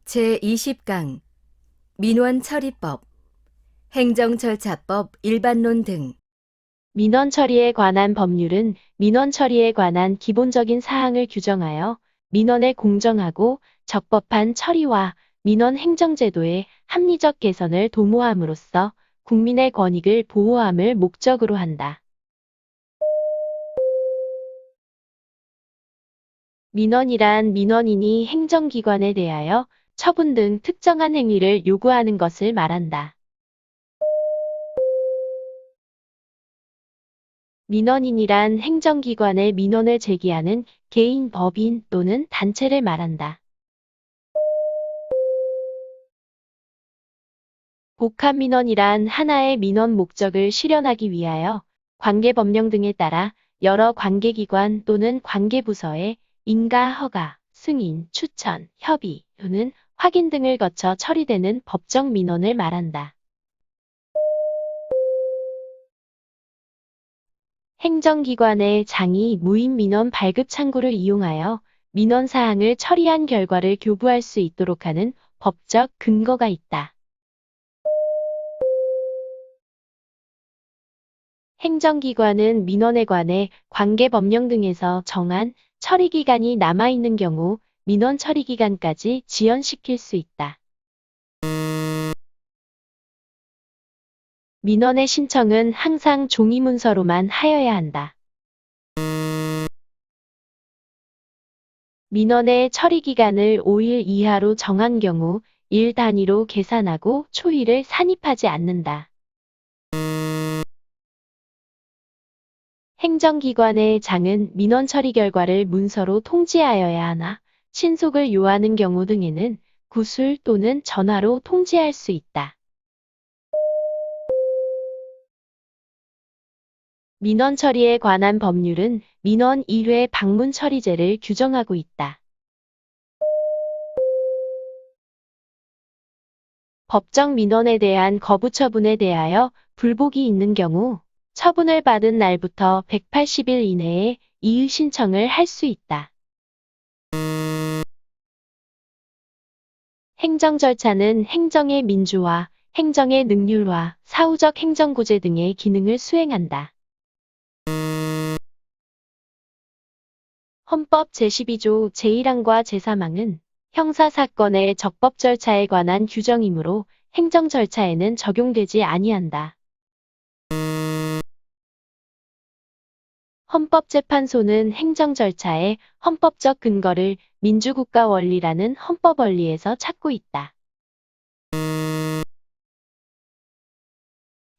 제20강 민원처리법, 행정절차법 일반론 등. 민원 처리에 관한 법률은 민원 처리에 관한 기본적인 사항을 규정하여 민원의 공정하고 적법한 처리와 민원 행정제도의 합리적 개선을 도모함으로써 국민의 권익을 보호함을 목적으로 한다. 민원이란 민원인이 행정기관에 대하여 처분 등 특정한 행위를 요구하는 것을 말한다. 민원인이란 행정기관에 민원을 제기하는 개인, 법인 또는 단체를 말한다. 복합민원이란 하나의 민원 목적을 실현하기 위하여 관계법령 등에 따라 여러 관계기관 또는 관계부서의 인가, 허가, 승인, 추천, 협의 또는 확인 등을 거쳐 처리되는 법정 민원을 말한다. 행정기관의 장이 무인 민원 발급 창구를 이용하여 민원 사항을 처리한 결과를 교부할 수 있도록 하는 법적 근거가 있다. 행정기관은 민원에 관해 관계법령 등에서 정한 처리기간이 남아있는 경우 민원 처리기간까지 지연시킬 수 있다. 민원의 신청은 항상 종이문서로만 하여야 한다. 민원의 처리기간을 5일 이하로 정한 경우 일 단위로 계산하고 초일을 산입하지 않는다. 행정기관의 장은 민원 처리 결과를 문서로 통지하여야 하나 신속을 요하는 경우 등에는 구술 또는 전화로 통지할 수 있다. 민원 처리에 관한 법률은 민원 1회 방문 처리제를 규정하고 있다. 법정 민원에 대한 거부 처분에 대하여 불복이 있는 경우 처분을 받은 날부터 180일 이내에 이의 신청을 할 수 있다. 행정 절차는 행정의 민주화, 행정의 능률화, 사후적 행정구제 등의 기능을 수행한다. 헌법 제12조 제1항과 제3항은 형사사건의 적법 절차에 관한 규정이므로 행정 절차에는 적용되지 아니한다. 헌법재판소는 행정 절차의 헌법적 근거를 민주국가 원리라는 헌법 원리에서 찾고 있다.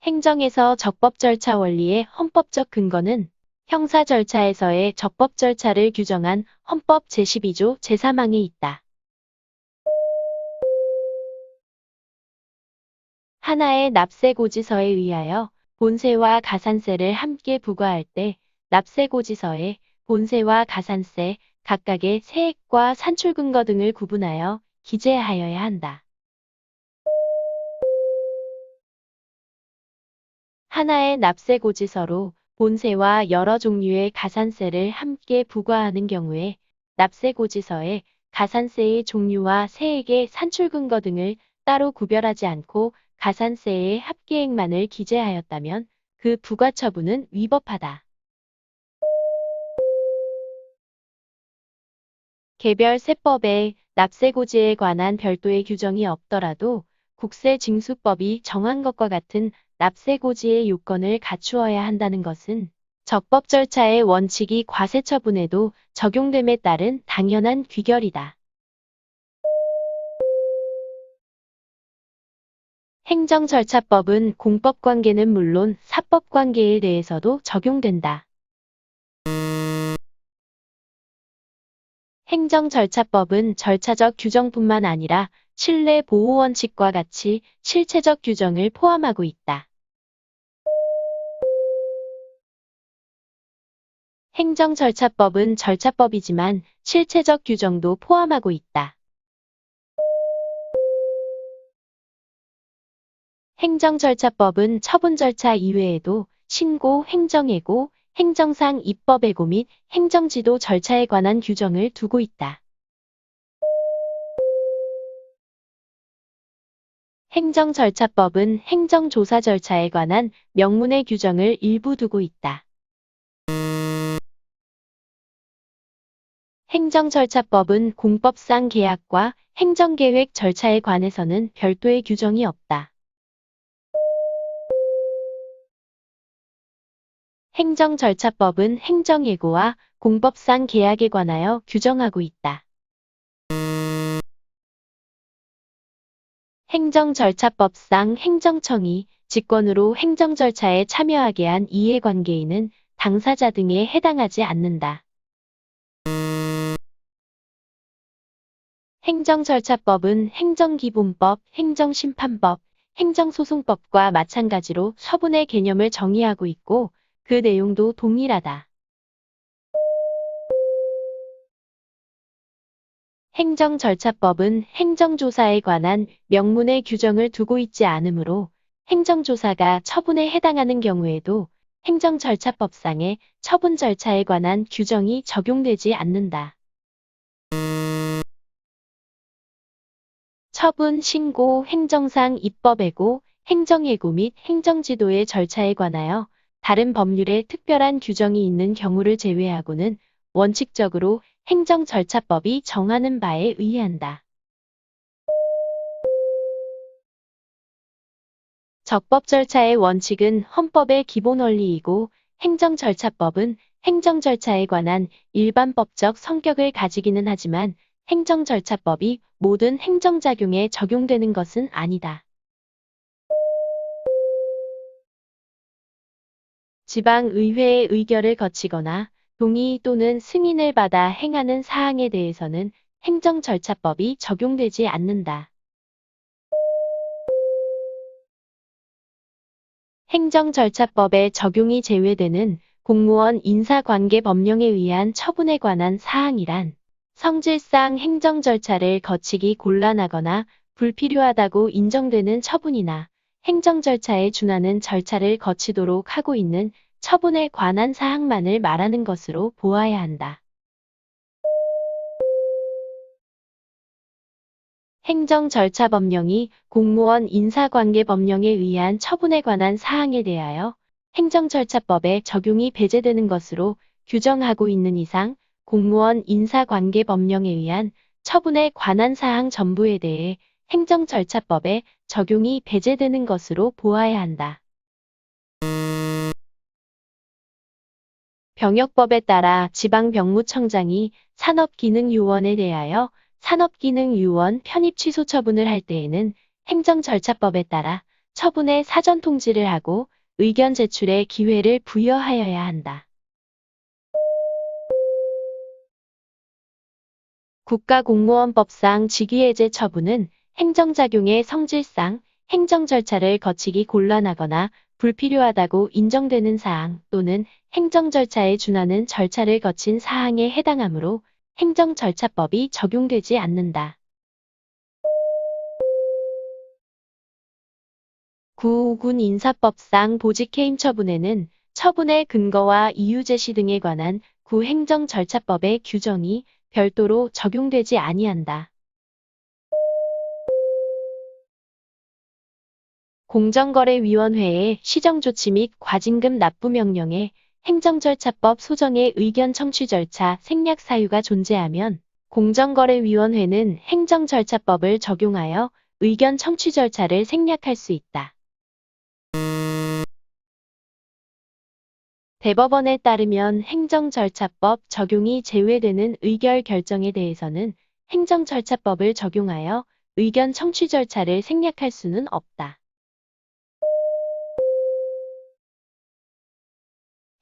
행정에서 적법 절차 원리의 헌법적 근거는 형사 절차에서의 적법 절차를 규정한 헌법 제12조 제3항에 있다. 하나의 납세고지서에 의하여 본세와 가산세를 함께 부과할 때 납세고지서에 본세와 가산세 각각의 세액과 산출근거 등을 구분하여 기재하여야 한다. 하나의 납세고지서로 본세와 여러 종류의 가산세를 함께 부과하는 경우에 납세고지서에 가산세의 종류와 세액의 산출근거 등을 따로 구별하지 않고 가산세의 합계액만을 기재하였다면 그 부과 처분은 위법하다. 개별 세법에 납세고지에 관한 별도의 규정이 없더라도 국세징수법이 정한 것과 같은 납세고지의 요건을 갖추어야 한다는 것은 적법 절차의 원칙이 과세처분에도 적용됨에 따른 당연한 귀결이다. 행정절차법은 공법관계는 물론 사법관계에 대해서도 적용된다. 행정절차법은 절차적 규정뿐만 아니라 신뢰보호원칙과 같이 실체적 규정을 포함하고 있다. 행정절차법은 절차법이지만 실체적 규정도 포함하고 있다. 행정절차법은 처분절차 이외에도 신고, 행정예고, 행정상 입법예고 및 행정지도 절차에 관한 규정을 두고 있다. 행정절차법은 행정조사 절차에 관한 명문의 규정을 일부 두고 있다. 행정절차법은 공법상 계약과 행정계획 절차에 관해서는 별도의 규정이 없다. 행정절차법은 행정예고와 공법상 계약에 관하여 규정하고 있다. 행정절차법상 행정청이 직권으로 행정절차에 참여하게 한 이해관계인은 당사자 등에 해당하지 않는다. 행정절차법은 행정기본법, 행정심판법, 행정소송법과 마찬가지로 처분의 개념을 정의하고 있고 그 내용도 동일하다. 행정절차법은 행정조사에 관한 명문의 규정을 두고 있지 않으므로 행정조사가 처분에 해당하는 경우에도 행정절차법상의 처분 절차에 관한 규정이 적용되지 않는다. 처분, 신고, 행정상 입법예고, 행정예고 및 행정지도의 절차에 관하여 다른 법률에 특별한 규정이 있는 경우를 제외하고는 원칙적으로 행정절차법이 정하는 바에 의한다. 적법 절차의 원칙은 헌법의 기본 원리이고 행정절차법은 행정절차에 관한 일반법적 성격을 가지기는 하지만 행정절차법이 모든 행정작용에 적용되는 것은 아니다. 지방의회의 의결을 거치거나 동의 또는 승인을 받아 행하는 사항에 대해서는 행정절차법이 적용되지 않는다. 행정절차법에 적용이 제외되는 공무원 인사관계법령에 의한 처분에 관한 사항이란 성질상 행정절차를 거치기 곤란하거나 불필요하다고 인정되는 처분이나 행정절차에 준하는 절차를 거치도록 하고 있는 처분에 관한 사항만을 말하는 것으로 보아야 한다. 행정절차법령이 공무원 인사관계법령에 의한 처분에 관한 사항에 대하여 행정절차법에 적용이 배제되는 것으로 규정하고 있는 이상 공무원 인사관계법령에 의한 처분에 관한 사항 전부에 대해 행정절차법에 적용이 배제되는 것으로 보아야 한다. 병역법에 따라 지방병무청장이 산업기능요원에 대하여 산업기능요원 편입 취소 처분을 할 때에는 행정절차법에 따라 처분의 사전 통지를 하고 의견 제출의 기회를 부여하여야 한다. 국가공무원법상 직위해제 처분은 행정작용의 성질상 행정절차를 거치기 곤란하거나 불필요하다고 인정되는 사항 또는 행정절차에 준하는 절차를 거친 사항에 해당하므로 행정절차법이 적용되지 않는다. 군 인사법상 보직해임 처분에는 처분의 근거와 이유 제시 등에 관한 구 행정절차법의 규정이 별도로 적용되지 아니한다. 공정거래위원회의 시정조치 및 과징금 납부 명령에 행정절차법 소정의 의견 청취 절차 생략 사유가 존재하면 공정거래위원회는 행정절차법을 적용하여 의견 청취 절차를 생략할 수 있다. 대법원에 따르면 행정절차법 적용이 제외되는 의결 결정에 대해서는 행정절차법을 적용하여 의견 청취 절차를 생략할 수는 없다.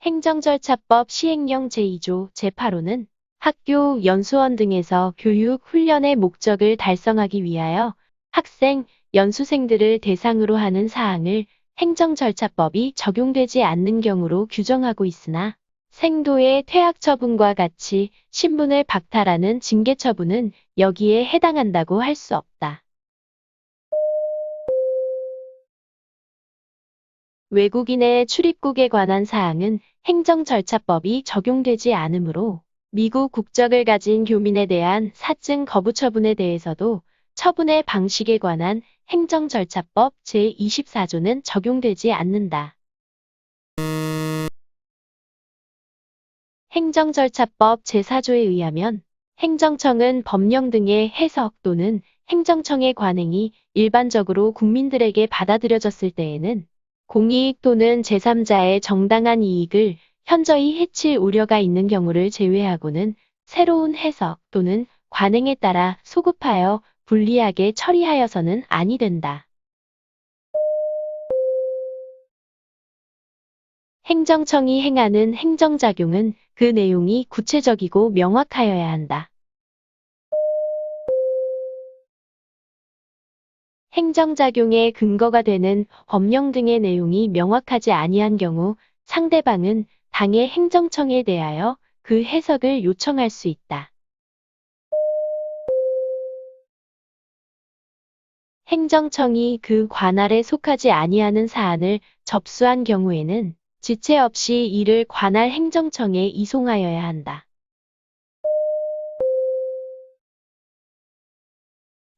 행정절차법 시행령 제2조 제8호는 학교, 연수원 등에서 교육, 훈련의 목적을 달성하기 위하여 학생, 연수생들을 대상으로 하는 사항을 행정절차법이 적용되지 않는 경우로 규정하고 있으나 생도의 퇴학처분과 같이 신분을 박탈하는 징계처분은 여기에 해당한다고 할 수 없다. 외국인의 출입국에 관한 사항은 행정절차법이 적용되지 않으므로 미국 국적을 가진 교민에 대한 사증 거부 처분에 대해서도 처분의 방식에 관한 행정절차법 제24조는 적용되지 않는다. 행정절차법 제4조에 의하면 행정청은 법령 등의 해석 또는 행정청의 관행이 일반적으로 국민들에게 받아들여졌을 때에는 공이익 또는 제3자의 정당한 이익을 현저히 해칠 우려가 있는 경우를 제외하고는 새로운 해석 또는 관행에 따라 소급하여 불리하게 처리하여서는 아니 된다. 행정청이 행하는 행정작용은 그 내용이 구체적이고 명확하여야 한다. 행정작용의 근거가 되는 법령 등의 내용이 명확하지 아니한 경우 상대방은 당의 행정청에 대하여 그 해석을 요청할 수 있다. 행정청이 그 관할에 속하지 아니하는 사안을 접수한 경우에는 지체 없이 이를 관할 행정청에 이송하여야 한다.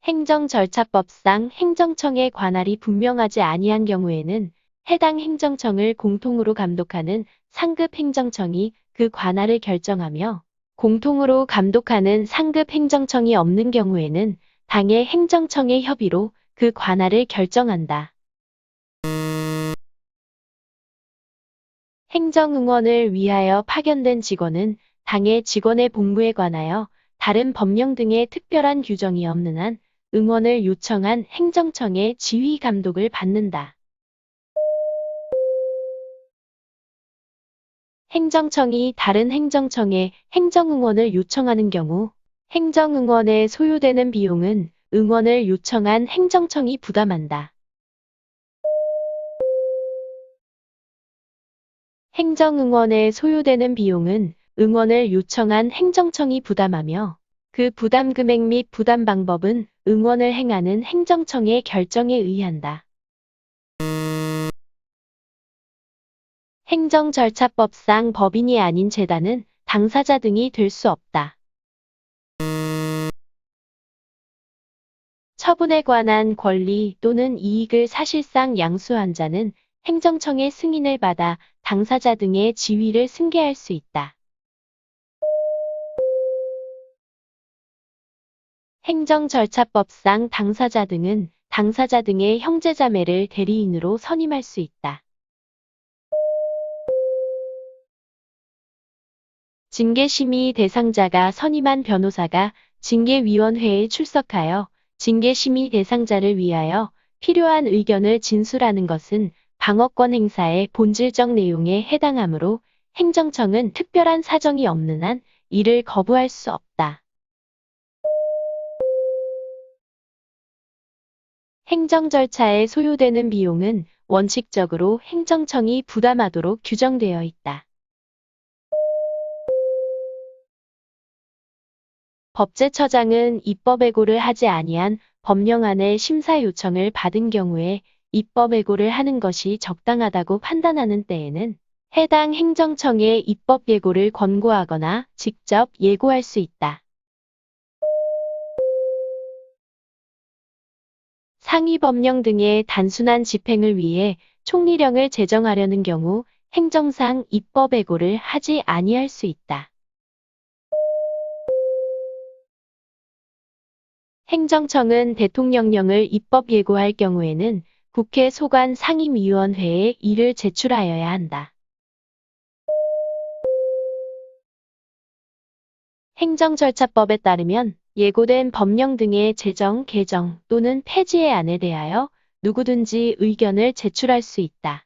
행정절차법상 행정청의 관할이 분명하지 아니한 경우에는 해당 행정청을 공통으로 감독하는 상급 행정청이 그 관할을 결정하며 공통으로 감독하는 상급 행정청이 없는 경우에는 당의 행정청의 협의로 그 관할을 결정한다. 행정응원을 위하여 파견된 직원은 당의 직원의 복무에 관하여 다른 법령 등의 특별한 규정이 없는 한 응원을 요청한 행정청의 지휘 감독을 받는다. 행정청이 다른 행정청에 행정응원을 요청하는 경우 행정응원에 소요되는 비용은 응원을 요청한 행정청이 부담한다. 행정응원에 소요되는 비용은 응원을 요청한 행정청이 부담하며 그 부담 금액 및 부담 방법은 응원을 행하는 행정청의 결정에 의한다. 행정절차법상 법인이 아닌 재단은 당사자 등이 될 수 없다. 처분에 관한 권리 또는 이익을 사실상 양수한 자는 행정청의 승인을 받아 당사자 등의 지위를 승계할 수 있다. 행정절차법상 당사자 등은 당사자 등의 형제자매를 대리인으로 선임할 수 있다. 징계심의 대상자가 선임한 변호사가 징계위원회에 출석하여 징계심의 대상자를 위하여 필요한 의견을 진술하는 것은 방어권 행사의 본질적 내용에 해당하므로 행정청은 특별한 사정이 없는 한 이를 거부할 수 없다. 행정 절차에 소요되는 비용은 원칙적으로 행정청이 부담하도록 규정되어 있다. 법제처장은 입법예고를 하지 아니한 법령안의 심사 요청을 받은 경우에 입법예고를 하는 것이 적당하다고 판단하는 때에는 해당 행정청에 입법예고를 권고하거나 직접 예고할 수 있다. 상위 법령 등의 단순한 집행을 위해 총리령을 제정하려는 경우 행정상 입법예고를 하지 아니할 수 있다. 행정청은 대통령령을 입법 예고할 경우에는 국회 소관 상임위원회에 이를 제출하여야 한다. 행정절차법에 따르면 예고된 법령 등의 제정, 개정 또는 폐지의 안에 대하여 누구든지 의견을 제출할 수 있다.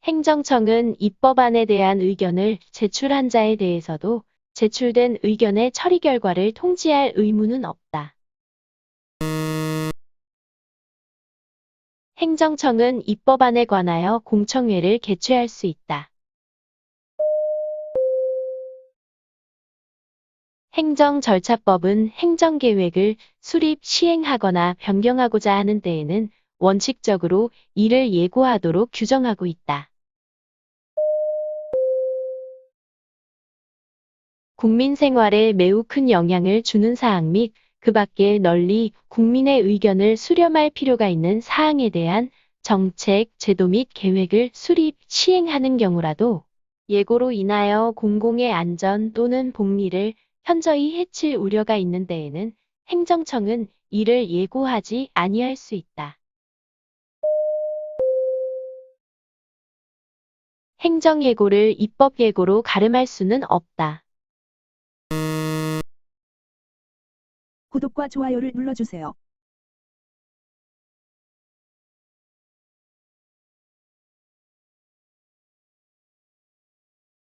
행정청은 입법안에 대한 의견을 제출한 자에 대해서도 제출된 의견의 처리 결과를 통지할 의무는 없다. 행정청은 입법안에 관하여 공청회를 개최할 수 있다. 행정절차법은 행정계획을 수립, 시행하거나 변경하고자 하는 때에는 원칙적으로 이를 예고하도록 규정하고 있다. 국민 생활에 매우 큰 영향을 주는 사항 및 그 밖에 널리 국민의 의견을 수렴할 필요가 있는 사항에 대한 정책, 제도 및 계획을 수립, 시행하는 경우라도 예고로 인하여 공공의 안전 또는 복리를 현저히 해칠 우려가 있는 때에는 행정청은 이를 예고하지 아니할 수 있다. 행정예고를 입법예고로 가름할 수는 없다. 구독과 좋아요를 눌러주세요.